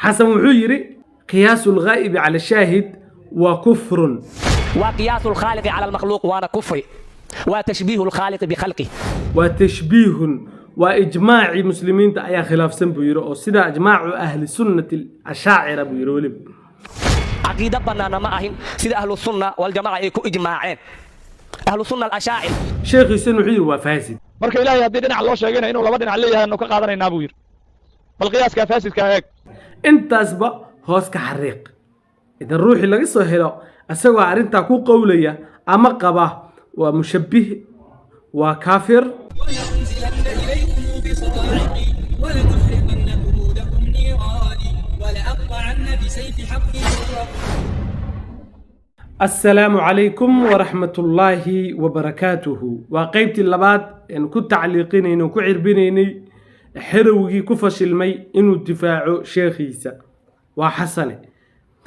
حسن وحيري قياس الغائب على الشاهد وكفر. وقياس الخالق على المخلوق وانا كفر، وتشبيه الخالق بخلقه. وتشبيه وإجماع مسلمين أي خلاف سنبويرو أو سيدا إجماع أهل السنة الأشاعرة بيرولب. عقيدة بنانا معهم سيدا أهل السنة والجماعة يكون إجماعين. أهل السنة الأشاعرة. شيخ سنوحير وفاسد. marka ilaahay hadii dhinac loo sheegayna inuu laba dhinac leeyahay inuu ka qaadanayna buu yiri bal qiyaaska faasidka eeg intaasba hoos ka xariiq idan ruuxi laga soo helo asagoo arinta ku qowlaya ama qaba waa mushabbih waa kaafir. السلام عليكم ورحمة الله وبركاته. وقيبت اللباد إن كنت تعليقين إنه كعربيني حروجي كفشل مي إنه دفاع شيخيسا وحسنه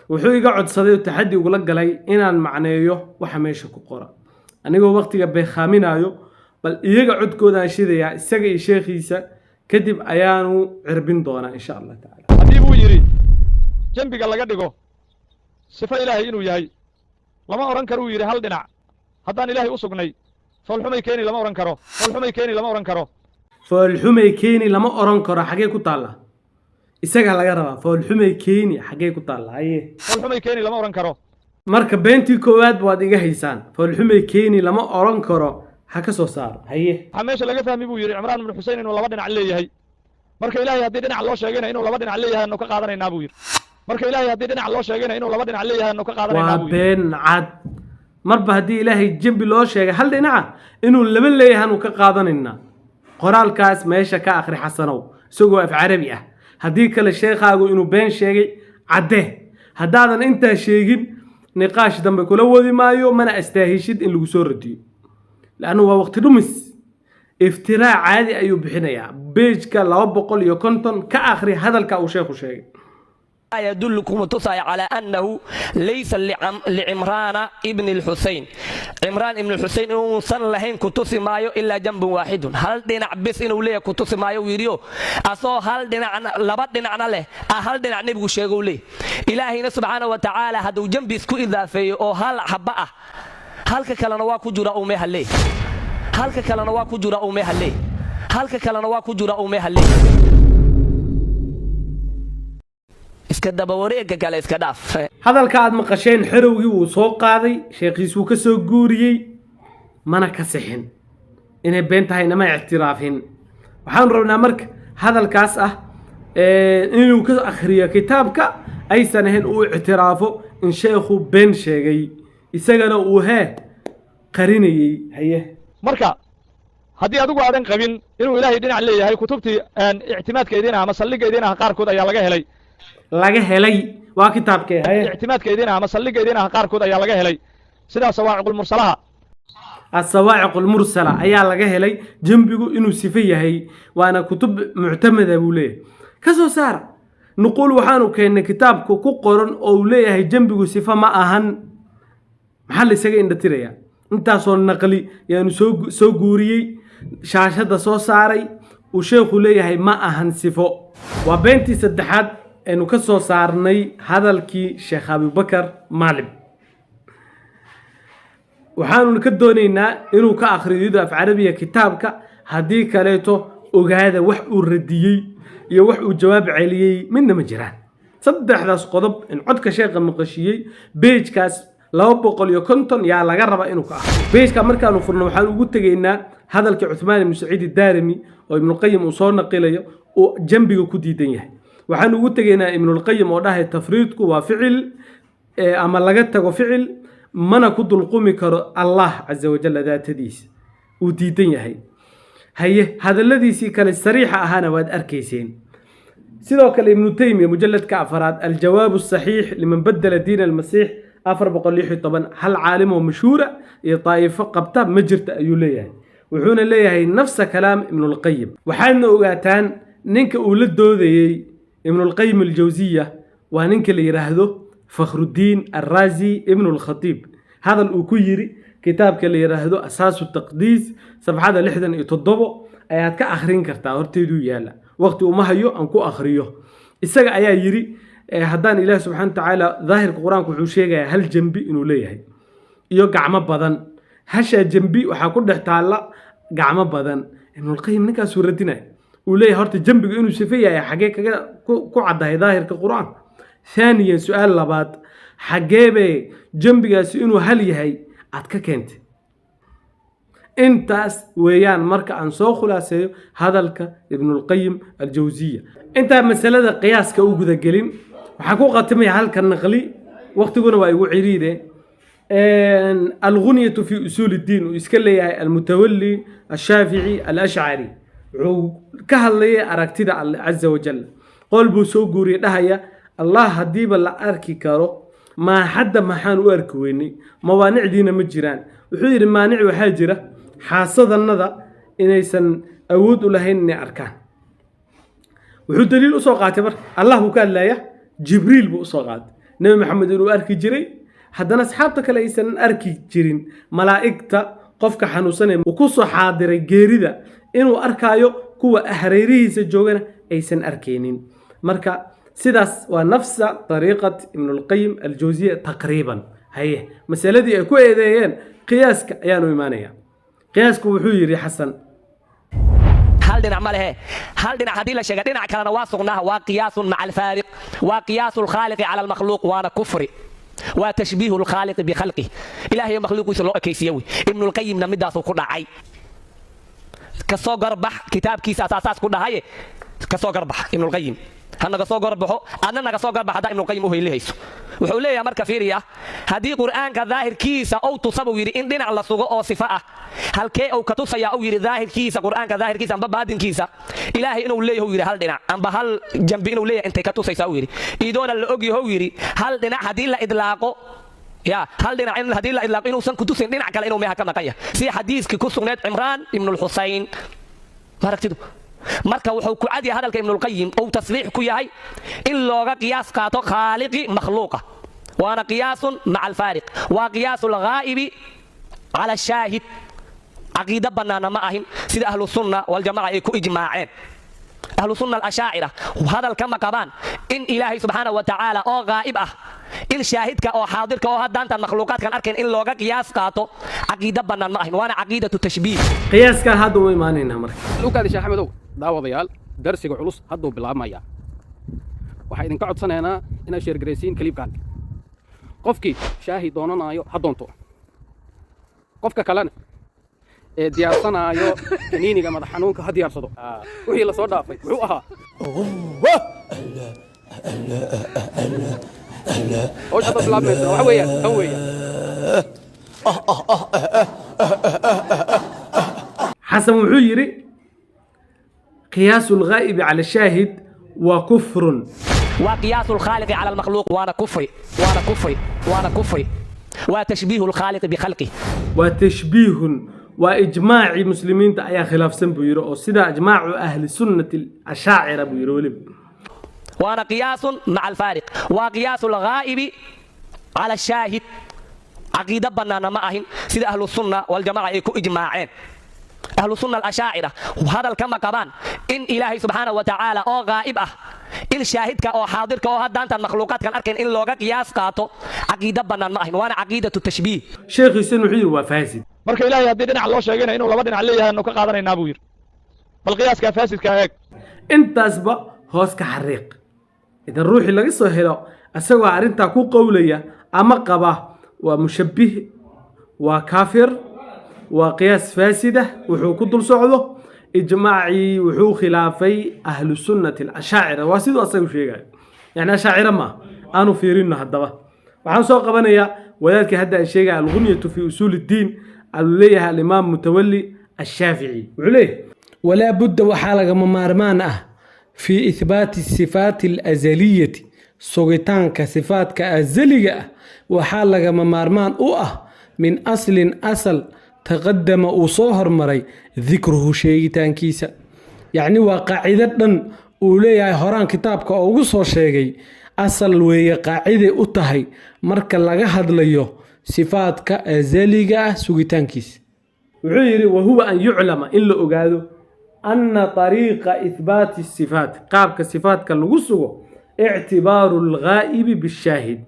وحوي قعد صديق التحدي وقول لك لي إن معناه وحميش كقرا أنا جو وقت جاب خامين أيو بل يقعد كذا شيء يا سجى شيخيسا كتب أيانو عربين دونا إن شاء الله تعالى. حبيبو يري جنبك الله قدقو صفة إلهي إنه يهي lama oran karo yiri hal dhinac haddaan ilaahay u sugnay foolxumay keeni lama oran karo foolxumay keeni lama oran karo foolxumay keeni lama oran karo xagee ku taala isaga laga rabaa foolxumay keeni xagee ku taala haye foolxumay keeni lama oran karo marka beentii koowaad waad iga haysaan foolxumay keeni lama oran karo ha ka soo saar haye waxa meesha laga fahmi buu yiri Imraan ibn Husayn inuu laba dhinac leeyahay marka ilaahay hadii dhinac loo sheegayna inuu laba dhinac leeyahay inuu ka qaadanayna buu yiri marka ilaahay hadii dhinac loo sheegayna inuu laba dhinac leeyahay inuu ka qaadanayna waa been cad marba hadii ilaahay jambi loo sheegay hal dhinac inuu laba leeyahay inuu ka qaadanayna qoraalkaas meesha ka akhri xasanow isagoo af carabi ah hadii kale sheekhagu inuu been sheegay cadde hadaadan inta sheegin niqaash dambe kula wadi maayo mana astaahishid in lagu soo radiyo laanu waa waqti dhumis iftiraa caadi ayuu bixinayaa beejka 250 ka akhri hadalka uu sheekhu sheegay. يدلكم تصاي على أنه ليس لعمران ابن الحسين عمران ابن الحسين إنه صن لهين كتوس مايو إلا جنب واحد هل دينا بس إنه ليه كتوس مايو ويريو أصو هل دينا لبات دينا عنا له هل دينا نبغى شيء ليه إلهي سبحانه وتعالى هذا جنب يسكو إذا في أو هل حبأ هل كلنا واكو جرا أمي هلي هل كلنا واكو جرا أمي هلي هل كلنا واكو جرا أمي هلي hadalka aad maqasheen xirowgii uu soo qaaday sheekhiisu ka soo guuriyay mana ka sixin inay been tahay nama ictiraafin waxaan rabnaa marka hadalkaas ah inuu ka akhriyo kitaabka aysan ahayn uu ictiraafo in sheekhu been sheegay isagana uu qarinayay haye marka haddii adigu aadan qabin inuu ilaahay dhinac leeyahay kutubtii ictimaadkeedina ama salligeedina qaarkood ayaa laga helay waa kitaabkee haye ictimaadkeedina ama salligeedina qaarkood ayaa laga helay sida sawaa'iqul mursalaha as-sawaa'iqul mursala ayaa laga helay jambigu inuu sifo yahay waana kutub mu'tamada buu leeyahay ka soo saar nuqul waxaanu keenay kitaabku ku qoran oo uu leeyahay jambigu sifo ma ahan maxaa la isaga indhatiraya intaasoo naqli yaanu soo guuriyay shaashada soo saaray uu sheekhu leeyahay ma ahan sifo waa beentii saddexaad إنه كسر صارني هذا الكي شيخ أبو بكر مالب وحانو نكدونينا إنه كآخر يدافع في عربية كتابك هديك ليته وهذا وحق الرديي يوحق الجواب عليه من مجران صدق هذا قضب إن عدك شيخ المقشيي بيج كاس لو بقول يكنتن يا لا جرب إنه كآخر بيج كمركا نفرنا وحانو قلت جينا هذا الكي عثمان بن سعيد الدارمي وابن القيم وصورنا قيليه وجنبه كودي دنيه waxaan ugu tageynaa ibn al-qayyim oo dhahay tafriidku waa ficil ama laga tago ficil mana ku dulqumi karo Allah azza wa jalla daatadiisa uu diidan yahay haye hadaladiisi kale sariixa ahana waad arkayseen sidoo kale ibn taymiya mujalladka afraad al-jawaab as-sahih liman badala diin al-masih 410 hal caalim oo mashhuura iyo taayifo qabta ma jirta ayuu leeyahay wuxuuna leeyahay nafsa kalaam ibn al-qayyim waxaana ogaataan ninka uu la doodayay ابن القيم الجوزية وانك اللي يراهده فخر الدين الرازي ابن الخطيب هذا الأكويري كتاب كاللي يراهده أساس التقديس صفحة لحدا يتضبط آيات كأخرين كرتا هرتيدو يالا وقت وما هيو أنكو أخريو isaga ayaa yiri haddaan ilaah subxaana watacaala daahirka qur-aanku wuxuu sheegayaa hal jambi inuu leeyahay iyo gacmo badan hashaa jambi waxaa ku dhex taalla gacmo badan ibnulqayim ninkaasuu radinaya uu leeyahay horta jambiga inuu sife yahay xaggee kaga ku caddahay daahirka qur-aanka ثانيا سؤال لباد حجابه جنبيgaasi inuu hal yahay aad ka keentay intaas weeyaan marka aan soo khulaaseeyo hadalka ibn al-qayyim al-jawziyya inta masalada qiyaaska u guda gelin waxa ku qatimay halka naqli waqtiguna waa igu ciriide al-ghunyatu fi usul ad-din iska leeyahay al-mutawalli al-shafi'i al-ash'ari ka hadlay aragtida Allah azza wa jalla qalbu soo guuriye dhahaya الله هديب الله أركي كارو ما حد ما حان وأرك ويني موانع دينا مجران وحير مانع وحاجرة حاصد النظر إن يسن أود لهن أركان وحير دليل أسوقات بر الله كان لا جبريل بأسوقات نبي محمد أركي جري حدنا أصحابتك لا يسن أركي جرين ملائكة قفك حنوسنا وكسو حاضر جيريدا إنه أركايو كوا أحريريه سجوجنا أيسن أركينين مركا سداس ونفس طريقة ابن القيم الجوزية تقريبا هي مسألة دي أكو إيديين قياسك أيانو إيمانية قياسك وحيري حسن هل دين عمله هل دين عديل الشيء دين كان واثقناه وقياس مع الفارق وقياس الخالق على المخلوق وانا كفر وتشبيه الخالق بخلقه إلهي مخلوق يسلو كيسيوي ابن القيم نمدا سو كدعاي كسو غربح كتاب كيس أساس كدعاي كسو غربح ابن القيم هنا قصو قربحو أنا قصو قربح هذا ابن القيم هو اللي هيسو وحوليه يا مركا فيريا هذه قرآن كظاهر كيسة أو تصبوا يري إن دين على صغو أو صفاء هل كي أو كتوسا يا أو يري ظاهر كيسة قرآن كظاهر كيسة أم ببادين كيسة إلهي إنه اللي هو يري هل دينا أم بهل جنبين اللي أنت كتوسا يساو يري إيدون اللي هو يري هل دينا هذه لا إدلاقه يا هل دينا إن هذه لا إدلاقه إنه سن كتوسا دينا كلا إنه مها كما قيا سي حديث ككسونات عمران ابن الحسين باركتدو marka wuxuu ku cad yahay hadalka ibn al-qayyim oo tasriix ku yahay in looga qiyaas qaato khaliqi makhluuqa waana qiyaasun ma'a al-fariq wa qiyasu al-ghaib ala ash-shahid aqida banana ma ahin sida ahlu sunna wal jamaa ay ku ijmaaceen ahlu sunna al-ash'ira hadal kama qaban in ilaahi subhanahu wa ta'ala oo ghaib ah in shaahidka oo xaadirka oo haddaantan makhluuqaadkan arkeen in looga qiyaas qaato aqida banaan ma ahin waana aqidatu tashbiih qiyaaska hadda way imaanayna marka lukaadi sheekh axmedow daawadayaal darsiga culus hadduu bilaabmaya waxaa idinka codsanaynaa inaad sheergaraysiin kaliibkan qofkii shaahi doonanayo ha doonto qofka kalena ee diyaarsanaayo kaniiniga madax xanuunka ha diyaarsado wixii la soo dhaafay wuxuu ahaa howsha hadda bilaabmaysa waxa weeyaan tan weeyaan حسن وحيري قياس الغائب على الشاهد وكفر وقياس الخالق على المخلوق وانا كفري وانا كفري وانا كفري وتشبيه الخالق بخلقه وتشبيه وإجماع مسلمين أي خلاف سن بيرو أو سيدا إجماع أهل سنة الأشاعرة بيرو وانا قياس مع الفارق وقياس الغائب على الشاهد عقيدة بنانا معهم سيدا أهل السنة والجماعة يكو إجماعين أهل السنة الأشاعرة وهذا الكلام كمان إن إلهي سبحانه وتعالى أو غائب إن شاهدك أو حاضرك أو هذا أنت المخلوقات كان أركن إن لوجك قياس قاطو عقيدة بنان معهم وأنا عقيدة التشبيه شيخ حسين وحيد وفاسد marka ilaahay hadii dhinac loo sheegayna inuu laba dhinac leeyahay inuu ka qaadanayna buu yiri bal qiyaaska faasidka eeg intaasba hoos ka xariiq idan ruuxi laga soo helo asagoo arinta ku qowlaya ama qaba waa mushabbih waa kaafir waa qiyaas faasida wuxuu ku dul socdo ijmaaci wuxuu khilaafay ahlu sunnati al-ash'ari waa sidoo asagu sheegay yani ash'ari ma aanu fiirino hadaba waxaan soo qabanayaa wadaadka hadda aan sheegay al-ghunyatu fi usul ad-din عليها الإمام متولي الشافعي عليه ولا بد وحالة ممارمان في إثبات الصفات الأزلية سوغتان كصفات كأزلية وحالة ممارمان من أصل تقدم وصهر مري ذكره شيئتان كيسا يعني وقاعدة أوليها هران كتابك أوغسو شيئي أصل وهي قاعدة أتهي مركا لغا هدليو صفات كأزلية سوغتان كيس وعيري وهو أن يعلم إلا أقاده أن طريق إثبات الصفات قابك صفات كاللغسو اعتبار الغائب بالشاهد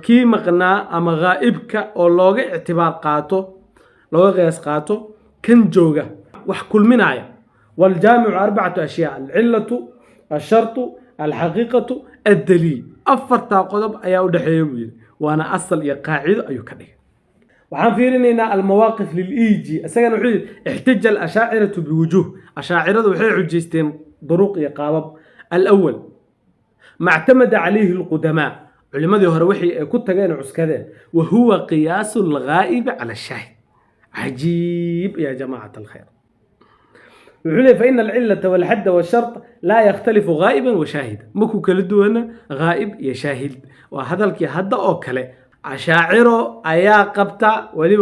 كي مقنا أما غائبك أو لوغا اعتبار قاتو لوغا قياس قاتو كن جوغا وحكل من آية والجامع 4 أشياء: العلة، الشرط، الحقيقة، الدليل. أفرتا قضب أيا ودحيوي وأنا أصل يا قاعدة أيو كده. وعن فيرنا المواقف للإيجي أسجن وحيد احتج الأشاعرة بوجوه أشاعرة وحيد عجيستين طرق يقابب. الأول ما اعتمد عليه القدماء علماء هروحي كنت جاي عسكري وهو قياس الغائب على الشاهد. عجيب يا جماعة الخير. وحلي فإن العلة والحد والشرط لا يختلف غائبا وشاهدا. مكو كلدو هنا غائب يا شاهد وهذا الكي هذا أوكله أشاعره أيا قبطة ولي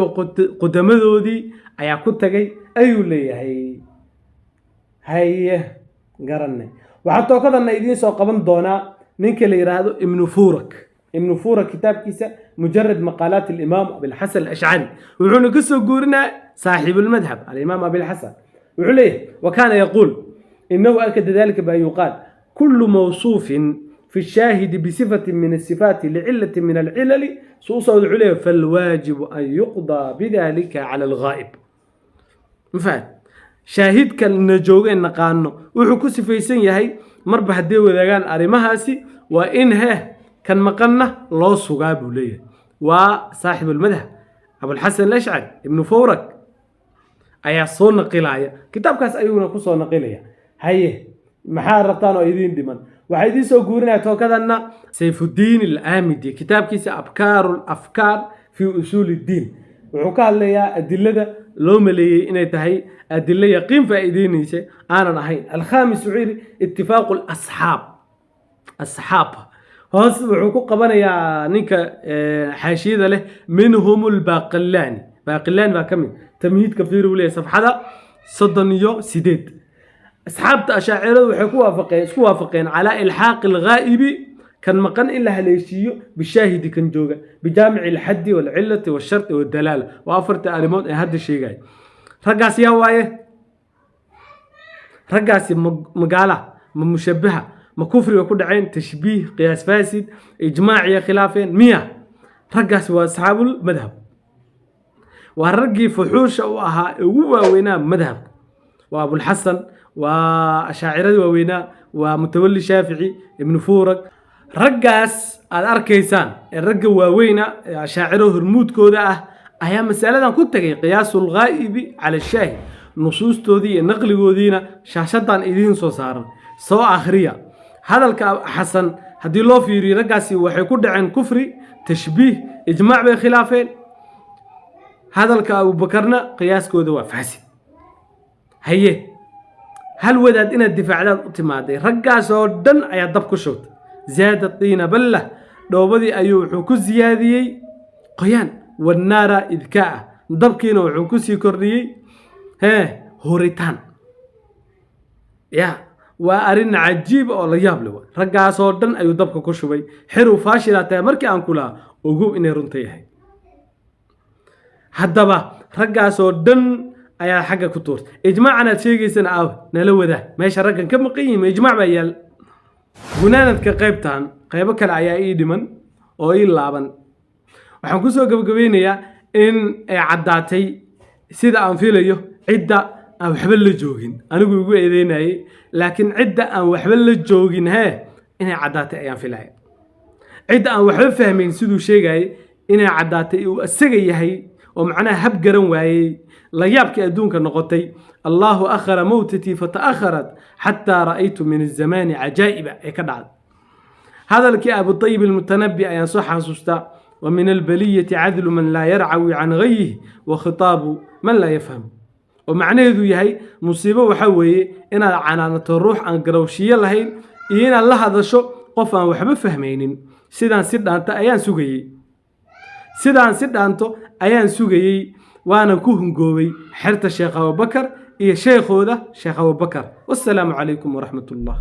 قدمه دي أيا كنت جاي أيو لي هي قرني وحتى كذا إن إذن سو قبل دونا نينك اللي يرادو ابن فورك كتاب كيسة مجرد مقالات الإمام أبي الحسن الأشعري وحنا قصة قورنا صاحب المذهب الإمام أبي الحسن وعليه وكان يقول إنه أكد ذلك بأن يقال كل موصوف في الشاهد بصفة من الصفات لعلة من العلل سوصل عليه فالواجب أن يقضى بذلك على الغائب. مفاد شاهد كالنجوغ النقانو وحكو سفيسين يهي مربح الديو ذاقان أرمهاسي وإنه كان مقنة الله سقاب ليه وصاحب المذهب أبو الحسن الأشعري ابن فورك ayaa soo naqilaya kitaabkaas ayuuna ku soo naqilaya haye maxaa rabtaan oo idin dhiman waxa idin soo guurinaya tookadana Sayfuddin al-Amidi kitaabkiisa Abkarul Afkar fi usul ad-din wuxuu ka hadlayaa adillada loo maleeyay inay tahay adilla yaqiin faa'iideynaysa aanan ahayn. al-khamis wuxuu ittifaaq al-ashab hoos wuxuu ku qabanayaa ninka xaashiyada leh minhum al-Baqillani baa kamid تمهيد كثير ولا صفحة صدنيو سيدات أصحاب أشاعرة وحكوا وافقين على إلحاق الغائب كان مقن إلا هليشيو بالشاهد كان جوجا بجامع الحد والعلة والشرط والدلالة وافرت ألمون هذا الشيء جاي رجعس يا وايه رجعس مقالة مشبهة مكفر وكل عين تشبيه قياس فاسد إجماعي خلافين 100 رجعس وأصحاب المذهب والرجي فحوش وها وينا مذهب وأبو الحسن وأشاعرة وينا ومتولي شافعي ابن فورك رجاس الأركيسان الرجي وينا أشاعره هرمود كودا أيام مسألة كنت قياس الغائب على الشاهد نصوص تودي نقل ودينا شاشتان إيدين صار سواء آخرية هذا الحسن هدي الله في رجاسي وحيكون عن كفري تشبيه إجماع بخلافين هذا أبو بكرنا قياس كودوا فاسد. هي هل وداد إن الدفاع لا اعتمادي رجع صودن أي ضبك شوت زاد الطين بله لو بدي أيو حكوز زيادي قيان والنار إذكاء ضبكين وحكوز يكرني هوريتان يا وأرن عجيب أو ليابلو رجع صودن أيو ضبك كشوي حرو فاشلة مركي أنكلا وجوب إني رنتيه haddaba raggaasoo dhan ayaa xagga ku tuurtay ijmaacana sheegaysan nala wada meesha raggan ka maqan yihiin ijmaac baa yaal gunaanadka qaybtan qaybo kale ayaa ii dhiman oo ii laaban waxaan ku soo gabagabeynayaa in ay caddaatay sida aan filayo cidda aan waxba la joogin anigu ugu eedeynayay laakiin cidda aan waxba la joogin inay caddaatay ayaan filaya cidda aan waxba fahmayn siduu sheegayay inay caddaatay uu asaga yahay ومعناها هب قرن واي لا يبكي أدونك نقطي الله أخر موتتي فتأخرت حتى رأيت من الزمان عجائب يكدعد هذا الكتاب الطيب المتنبي أن صح سستا ومن البلية عدل من لا يرعوي عن غيه وخطاب من لا يفهم ومعناه ذو يهي مصيبة وحوي إن عنانة الروح عن قروشية لهين إن الله هذا شو قفا وحب فهمين سيدان أنت أيان سوغي سيدان أنتو أيان سوغي وأنا كوهن قوي حرت الشيخ أبو بكر إيه شيخ هذا شيخ أبو بكر والسلام عليكم ورحمة الله.